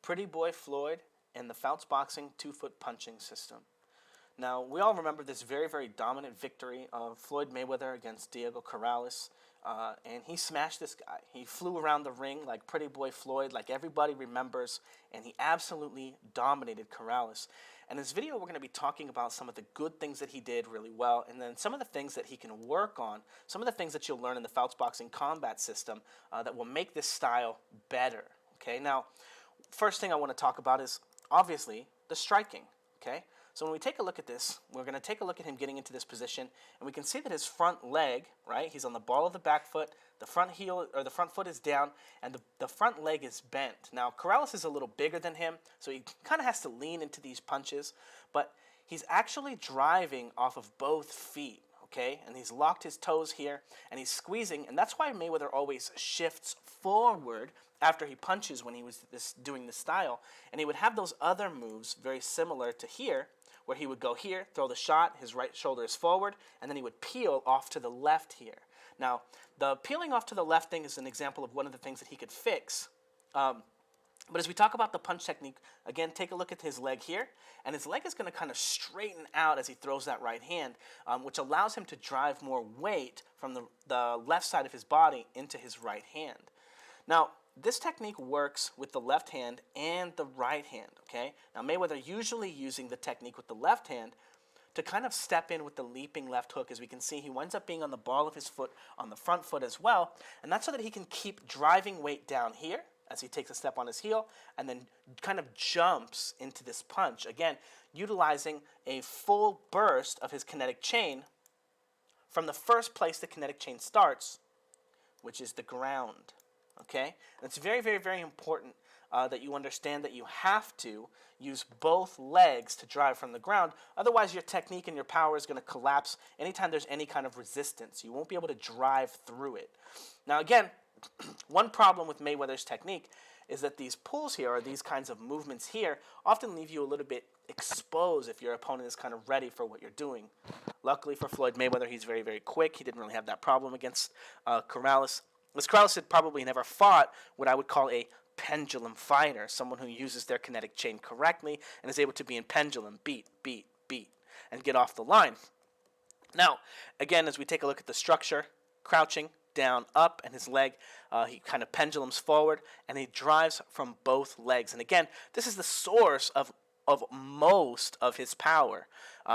Pretty Boy Floyd and the Fouts boxing 2-foot punching system. Now, we all remember this very, very dominant victory of Floyd Mayweather against Diego Corrales, and he smashed this guy. He flew around the ring like Pretty Boy Floyd, like everybody remembers, and he absolutely dominated Corrales. And in this video, we're going to be talking about some of the good things that he did really well, and then some of the things that he can work on, some of the things that you'll learn in the Fouts boxing combat system that will make this style better. Okay, now, first thing I want to talk about is obviously the striking. Okay, so when we take a look at this, we're going to take a look at him getting into this position, and we can see that his front leg, right, he's on the ball of the back foot, the front heel or the front foot is down, and the front leg is bent. Now, Corrales is a little bigger than him, so he kind of has to lean into these punches, but he's actually driving off of both feet. Okay, and he's locked his toes here, and he's squeezing, and that's why Mayweather always shifts forward after he punches when he was doing this style, and he would have those other moves very similar to here, where he would go here, throw the shot, his right shoulder is forward, and then he would peel off to the left here. Now, the peeling off to the left thing is an example of one of the things that he could fix. But as we talk about the punch technique, again, take a look at his leg here. And his leg is going to kind of straighten out as he throws that right hand, which allows him to drive more weight from the left side of his body into his right hand. Now, this technique works with the left hand and the right hand, okay? Now, Mayweather usually using the technique with the left hand to kind of step in with the leaping left hook. As we can see, he winds up being on the ball of his foot, on the front foot as well. And that's so that he can keep driving weight down here as he takes a step on his heel, and then kind of jumps into this punch. Again, utilizing a full burst of his kinetic chain from the first place the kinetic chain starts, which is the ground. Okay? And it's very, very, very important that you understand that you have to use both legs to drive from the ground. Otherwise, your technique and your power is going to collapse anytime there's any kind of resistance. You won't be able to drive through it. Now, again, one problem with Mayweather's technique is that these pulls here, or these kinds of movements here, often leave you a little bit exposed if your opponent is kind of ready for what you're doing. Luckily for Floyd Mayweather, he's very, very quick. He didn't really have that problem against Corrales. As Corrales had probably never fought what I would call a pendulum fighter, someone who uses their kinetic chain correctly and is able to be in pendulum, beat, beat, beat, and get off the line. Now, again, as we take a look at the structure, crouching, down, up, and his leg, he kind of pendulums forward, and he drives from both legs. And again, this is the source of most of his power.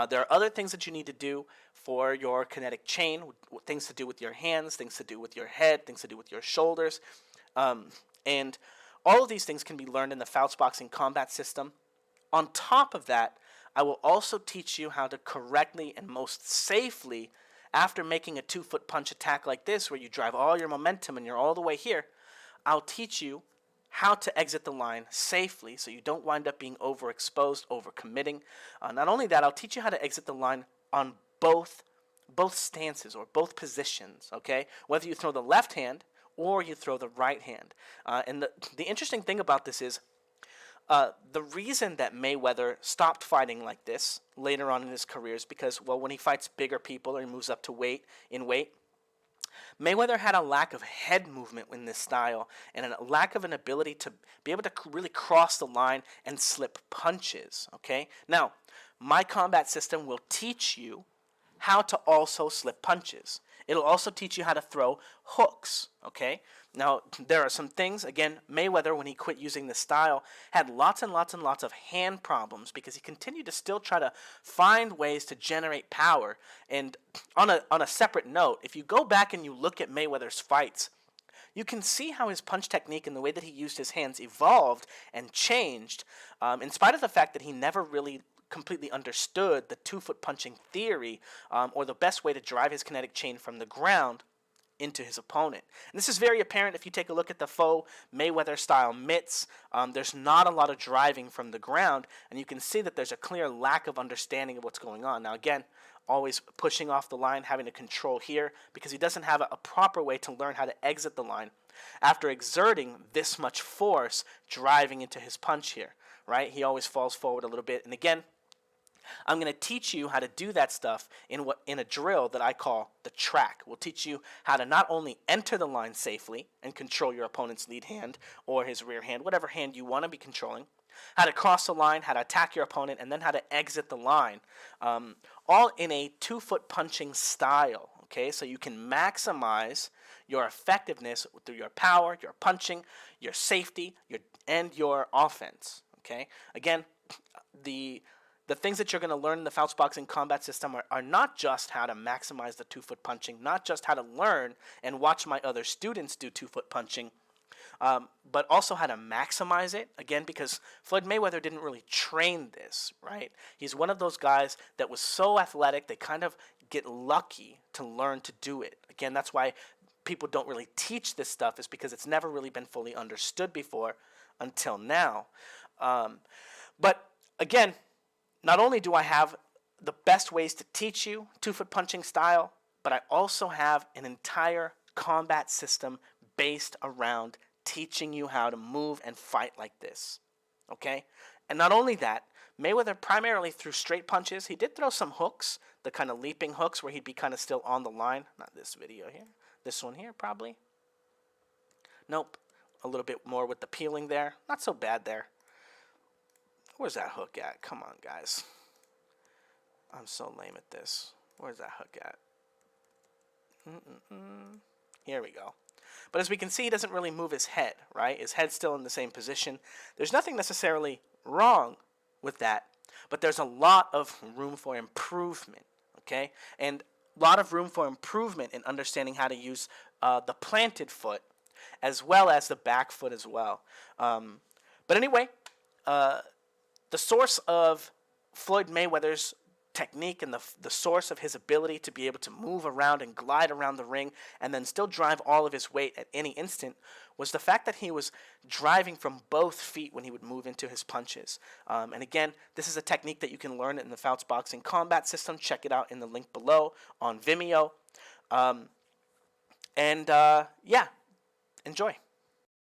There are other things that you need to do for your kinetic chain, things to do with your hands, things to do with your head, things to do with your shoulders, and all of these things can be learned in the Fouts boxing combat system. On top of that, I will also teach you how to correctly and most safely, after making a 2-foot punch attack like this, where you drive all your momentum and you're all the way here, I'll teach you how to exit the line safely so you don't wind up being overexposed, overcommitting. Not only that, I'll teach you how to exit the line on both stances or both positions, okay? Whether you throw the left hand or you throw the right hand. And the interesting thing about this is the reason that Mayweather stopped fighting like this later on in his career is because, well, when he fights bigger people or he moves up to weight, Mayweather had a lack of head movement in this style and a lack of an ability to be able to really cross the line and slip punches, okay? Now, my combat system will teach you how to also slip punches. It'll also teach you how to throw hooks, okay? Now, there are some things, again, Mayweather, when he quit using this style, had lots and lots and lots of hand problems because he continued to still try to find ways to generate power. And on a separate note, if you go back and you look at Mayweather's fights, you can see how his punch technique and the way that he used his hands evolved and changed, in spite of the fact that he never really completely understood the 2-foot punching theory, or the best way to drive his kinetic chain from the ground into his opponent. And this is very apparent if you take a look at the faux Mayweather style mitts. There's not a lot of driving from the ground, and you can see that there's a clear lack of understanding of what's going on. Now again, always pushing off the line, having to control here, because he doesn't have a proper way to learn how to exit the line after exerting this much force driving into his punch here, right? He always falls forward a little bit, and again, I'm going to teach you how to do that stuff in a drill that I call the track. We'll teach you how to not only enter the line safely and control your opponent's lead hand or his rear hand, whatever hand you want to be controlling, how to cross the line, how to attack your opponent, and then how to exit the line, all in a 2-foot punching style. Okay, so you can maximize your effectiveness through your power, your punching, your safety, and your offense. Okay, again, the things that you're going to learn in the Fouts boxing combat system are not just how to maximize the 2-foot punching, not just how to learn and watch my other students do 2-foot punching, but also how to maximize it, again, because Floyd Mayweather didn't really train this, right? He's one of those guys that was so athletic, they kind of get lucky to learn to do it. Again, that's why people don't really teach this stuff, is because it's never really been fully understood before until now. But again, not only do I have the best ways to teach you 2-foot punching style, but I also have an entire combat system based around teaching you how to move and fight like this. Okay? And not only that, Mayweather primarily threw straight punches. He did throw some hooks, the kind of leaping hooks where he'd be kind of still on the line. Not this video here. This one here, probably. Nope. A little bit more with the peeling there. Not so bad there. Where's that hook at? Come on, guys. I'm so lame at this. Where's that hook at? Here we go. But as we can see, he doesn't really move his head, right? His head's still in the same position. There's nothing necessarily wrong with that, but there's a lot of room for improvement, okay? And a lot of room for improvement in understanding how to use the planted foot as well as the back foot as well. But anyway, the source of Floyd Mayweather's technique and the source of his ability to be able to move around and glide around the ring and then still drive all of his weight at any instant was the fact that he was driving from both feet when he would move into his punches. And again, this is a technique that you can learn in the Fouts Boxing Combat System. Check it out in the link below on Vimeo. Yeah, enjoy.